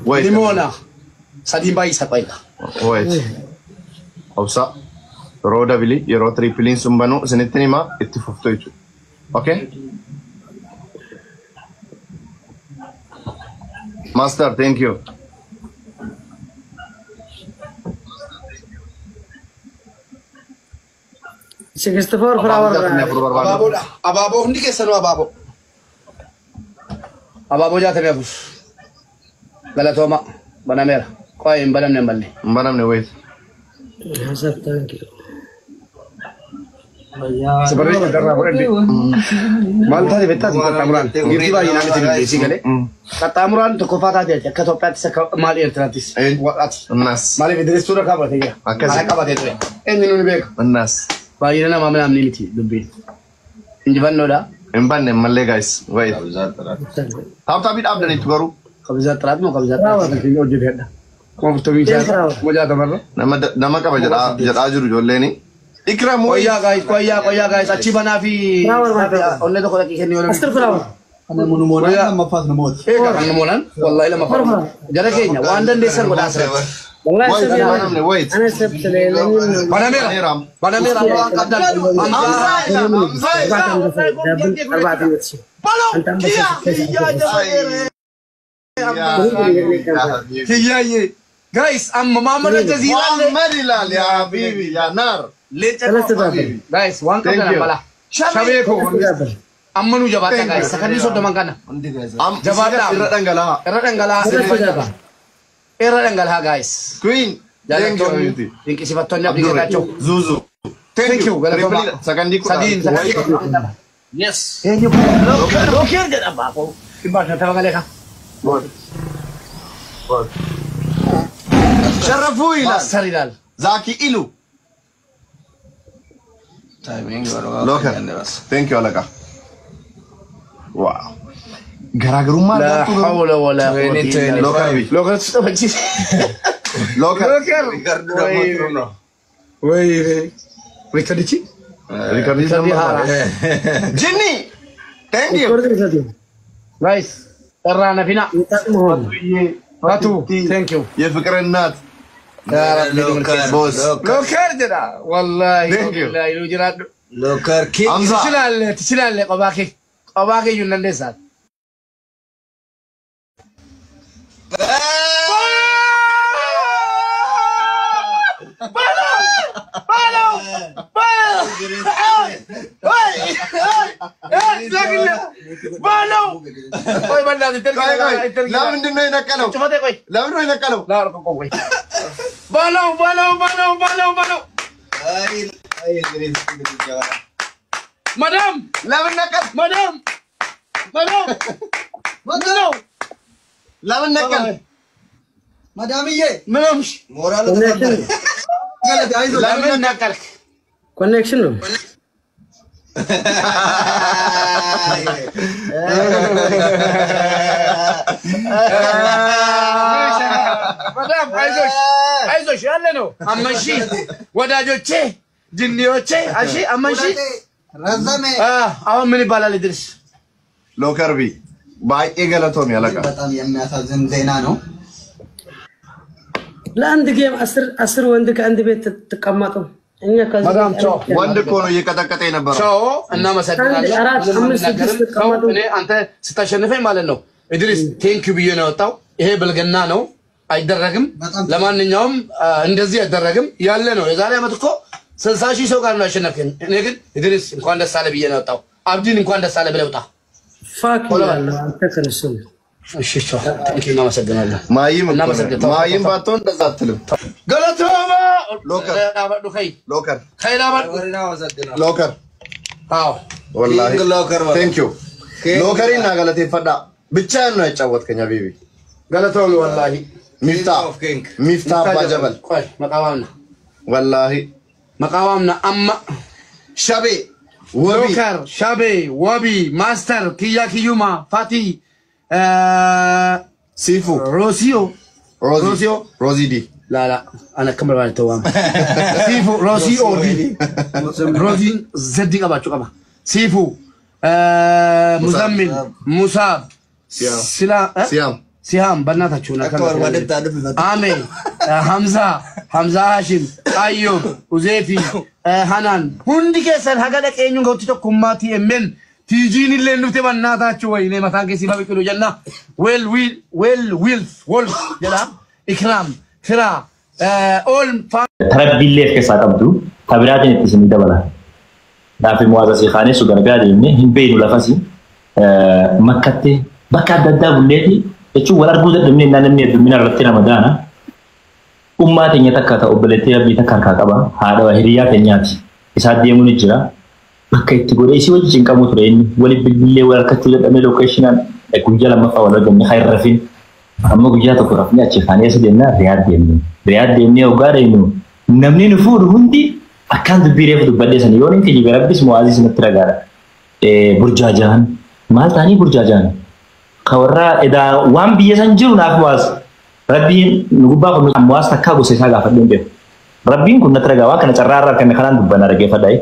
Wait. Limona. Sadin ba isa pa ita? Wait. Hausa. Roda bili. Yero tripling sumbano. Sinitini ma. Itti fufto ichu. Okay? Master, thank you. Christopher flower. Ababo hindi kesano ababo. Ababo jate befus. Galatoma. Banamera. Koi banam ne balne. Banam ne wait. Sir, thank you. Sebenarnya karena orang di Malta di Betas Katamuran. Gitu lah yang nanti di sini kan? Katamuran tu kofat aja. Ketopet sekali terlatis. Nas. Mali vidres sudah kabar tiga. Mana kabar itu? Ini nuni bek. Nas. Bayi nama mana amni miti dubbi. Injiban noda. Emban ne malle guys. Wait. Tahu tapi abdan itu baru. Kabizat terat mau kabizat. Ini ojo beda. Mau betul bicara. Mau jatuh mana? Nama kabar jat ajur jolle ni. Ikram koya guys achi bana fi onne to koda ki kheni wala Astagfirullah. Ana monumonan mafaz namot. Kan monan wallahi la mafaz jara kenya wandan desan goda asra Wallahi banam ne wait. أنا سبت ليلين. Banamera kadal guys amma mamad jazira Madilal ya habibi ya nar. guys wan kadal mala shabe ko ammanu jabata guys sakani so damangana jabata era dangala guys Queen. thank you sifatnya dikatacho Zuzu. thank you Sakandi ku. sadin yes thank you lokir dan apa aku ibada tawangaleka شرفوا إلى سريدال زاكي إلو لوكر thank you لك واو غراغرو ما لا حول ولا قوة إلا بالله لوكر تستوجي لوكر وي ريكارديتي جني thank you guys ترانا فينا Ratu, thank you. يا فكر النات يا رب بوس لوكر جدا والله Thank you. لا يوجد Lokar ki. حمزة تشلال قباكي يونان ديسات لا من دون ينكلوا لا من دون ينكلوا بالو مدام لا من نكل مدام لا من نكل Madamiye. مدامش Moral tafadhal. Galati aizo. لا من نكلك Connection. مدام አይዞሽ ያለ ነው አመንሺ ወዳጆቼ ጅኒዎቼ አሺ አመንሺ Razame. አሁን ምን ይባላል ድርስ ሎከር ቢ ባይ ገለቶም ያለቃ በጣም የሚያሳዝን ዜና ነው። ለአንድ ጌም 10 ወንድ ከአንድ ቤት ተቀመጡ እኛ ከዚህ መዳም ቻው ወንድ እኮ ነው እየቀጠቀጠ የነበረው ቻው እና መሰግናለሁ አራት አምስት ስድስት ተቀመጡ እኔ አንተ ስታሸንፈኝ ማለት ነው ኢድሪስ ቴንክ ዩ ብዬ ነው ወጣው ይሄ ብልግና ነው አይደረግም ለማንኛውም እንደዚህ አይደረግም ያለ ነው የዛሬ አመት እኮ 60,000 ሰው ጋር ነው ያሸነፈኝ እኔ ግን ኢድሪስ እንኳን ደስ አለ ብዬ ነው ወጣው አብዲን እንኳን ደስ አለ ብለህ ወጣ ፋክ ይላል አንተ ከነሱ እሺ ቻው ቴንክ ዩ እናመሰግናለን ማይም ባትሆን እንደዛ አትልም ገለቶማ ሎከር አባዱ ኸይ ሎከር ኸይራ ባዱ ወሪና ወሰድና ሎከር አዎ ወላሂ ሎከር ቴንክ ዩ ሎከሪና ገለቴ ፈዳ ብቻ ነው ያጫወትከኛ ቢቢ ገለቶማ ወላሂ ሚፍታ ባጀበል ቆይ መቃዋምና ወላሂ መቃዋምና አማ ሻቤ ሎከር ሻቤ ወቢ ማስተር ኪያ ኪዩማ ፋቲ ሲፉ روسيو روزيدي لا انا كمل بالي توام سيفو روسيو دي روزي زدي قباچو قبا سيفو مزمل مصاب ሲሃም በእናታችሁ አከበር ወደት አድብ አሜን ሐምዛ ሃሽም አዩብ ኡዜፊ ሃናን ሁንዲ ከሰን ሀገለ ቀኙን ጎትቶ ኩማቲ እምን ቲጂን ለንፍቴ በእናታችሁ ወይ ነው መታንከ ሲባብቅሉ ጀና ወልፍ ጀላ ኢክራም ትራ ኦል ተረቢሌፍ ከሳቀብዱ ተብራትን እትስኒ ደበላ ዳፊ ሙአዛሲ ኻኔ ሱገርጋዲ ምን ሂንቤኑ ለፋሲ መከቴ በካዳዳ ቡሌቲ እቹ ወራርጉ ደምኔ እና ነምኔ ደምኔ ረተና መዳና ኡማተኛ ተካታ ኦበለቴ ረቢ ተካካ ቀባ ሃዳ ወህሪያ ተኛት ኢሳዲየሙን ጅራ በከይት ጎሬ ሲወጅ ጭንቀሙት ረይኒ ወሊ ቢልሌ ወራከቹ ደመ ሎኬሽናል ጉንጀላ መፋወለ ገኝ ኸይረፊን አሞ ጉጃ ተቆራፍኛ ቸፋኔ ያስደና ሪያድ ደምኔ ወጋሬኑ ነምኔ ንፉር ሁንዲ አካንት ቢሬፍ ዱበደሰን yonin kiji berabbis muazis natragara burjajan maltani burjajan khawra ida wan biyesan jiru na muaz rabbin nuguba ko muaz takka go sesa ga fadin be rabbin kun natragawa kana charrara kana khanan dubbana rage fadai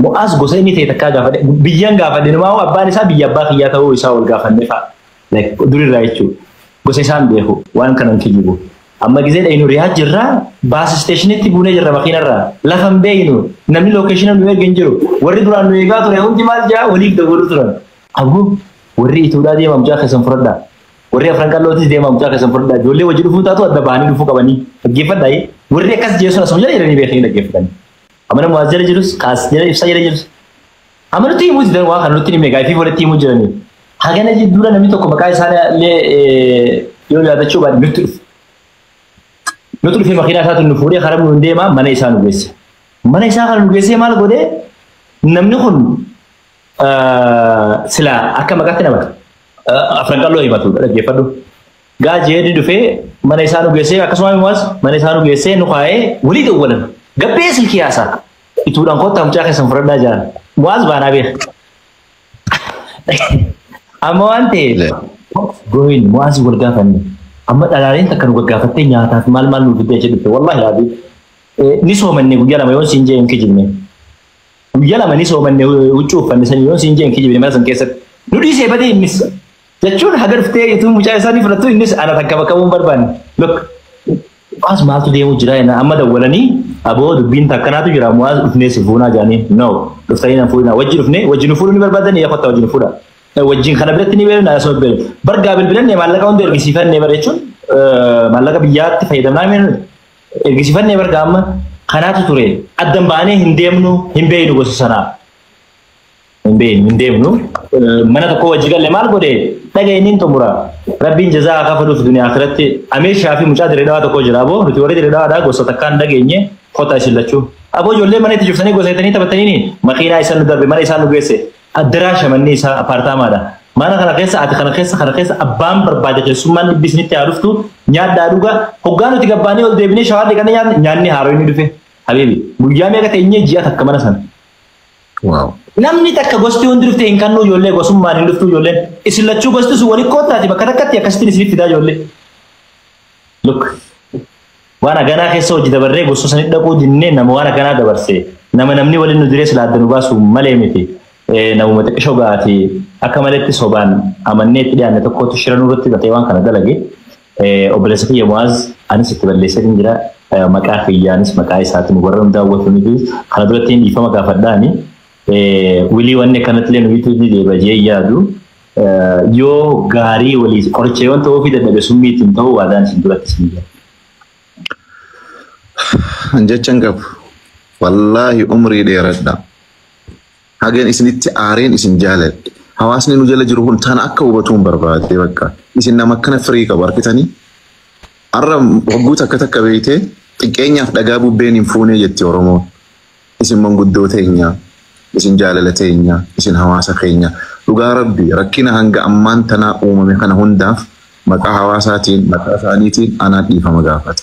muaz go sai ni te takka ga fadai biyan ga fadin ma abani sa biya ba khiya tawo isa wal ga fadai fa like duri raichu go sesa beho wan kanan kijibu amma gize da inu riya jirra bus station ti bune jirra makinarra lafam beinu nami location nu genjiro warri duran nu ega tore hunji malja wali da goru turan abu warri ituda de mamja khasan furda warri afrankallo ti de mamja khasan furda jolle wajidu futa to adda bani du fuka bani gefa dai warri kas jesu na somja ira ni be khina gefa dai amana muazzar jirus kas jira ifsa jira jirus amana ti muzi dan wa khanu ti me gai fi warri ti mujira ni hagana ji dura nami to ko bakai sala le yo ya da chuba mitu نطلب في مخيرات النفورية خرب من ديما من إنسان وجس من إنسان خرب وجس مال قدي نمنخون سلا أكمل كاتنا بس أفرنك الله يبتو لكن فدو جا جيد دفع من إنسان وجس أكسمه مواس من إنسان وجس نخاي ولي دوّلن قبيس الكياسة itu orang kota macam kesan Florida aja muaz bana be amante goin muaz gurga kan amma dalarin takkan gurga fatte nyata mal nu bide jedite wallahi abi ni so manne guyala mayon sinje en kijime guyala mani so manne ucu fanne san yon sinje en kijime masan keset nudi se bade mis jachun hagar fte itu mucha sani fratu inis ana takabakabun barban look muaz mal tu demu jiraina amma da walani abo dubin takkanatu jira muaz ufne sifuna jani no duftaina fuina wajirufne wajinufuni barbadani ya fata wajinufuna wajin kana biletni be na so be barga bil bilen ne malaka on dergi sifan ne barechun malaka biyat faydamna men ergi sifan ne barga amma kanatu ture addam bane hindemnu himbeenu gosana hindemnu mana ko wajigal mal gode daga inin to mura rabbin jazaa khafadu fi dunya akhirati ame shafi muchadre dawa to ko jirabo ruti wore dire dawa da gosa takkan daga enye khota shillachu abo jolle mane tijufsani gosa tani tabatani makina isan darbe mane isan gese الدراسة من نيسا أبارتاما دا ما أنا خنا قيسة أبام بربادة سومان بيسني تعرفتو نياد داروغا هوغانو تيجاباني ول ديبني شوال ديكاني نياني هارويني دفه حبيبي بوجامي أكتر إني جيا تكمنا سان واو نامني تك غوستي وندرفته إن كانوا يولي غوسم ما ندرفتو يولي إسلا تشو غوستي سوالي كوتا تبى كذا كتيا كستي نسيب فدا يولي look وانا غنا خيسو جدا بري غوسو سنيد دكو جنني نمو وانا غنا دبرسي نمني ولي ندرس لا دنوباسو مليمتي namu mata shogati akamaletti soban amanne tidane to ko tushiranu rotti da taywan kana dalage obelesati yamaz anis tiballese dingira maqafi yanis maqai satin warram dawatu ni kana dotin ifama gafadani wili wanne kanat len witudi de baje yadu yo gari wali korche won to fi da summitin to wadan sindurat sinja anje changap wallahi umri de radda hagen isinitti aaren isin jalal hawasni nu jala jiruhun tan akka ubatun barbaade bakka isin na makkana afrika barkitani arram waguta kataka beete tiqeenyaaf dhagaa bubbeen infuune jetti oromo isin manguddootenya isin jalalatenya isin hawasa keenya dhugaa rabbi rakkina hanga amman tana uumame kana hundaaf maqaa hawasaatiin maqaa saaniitiin ana dhiifama gaafata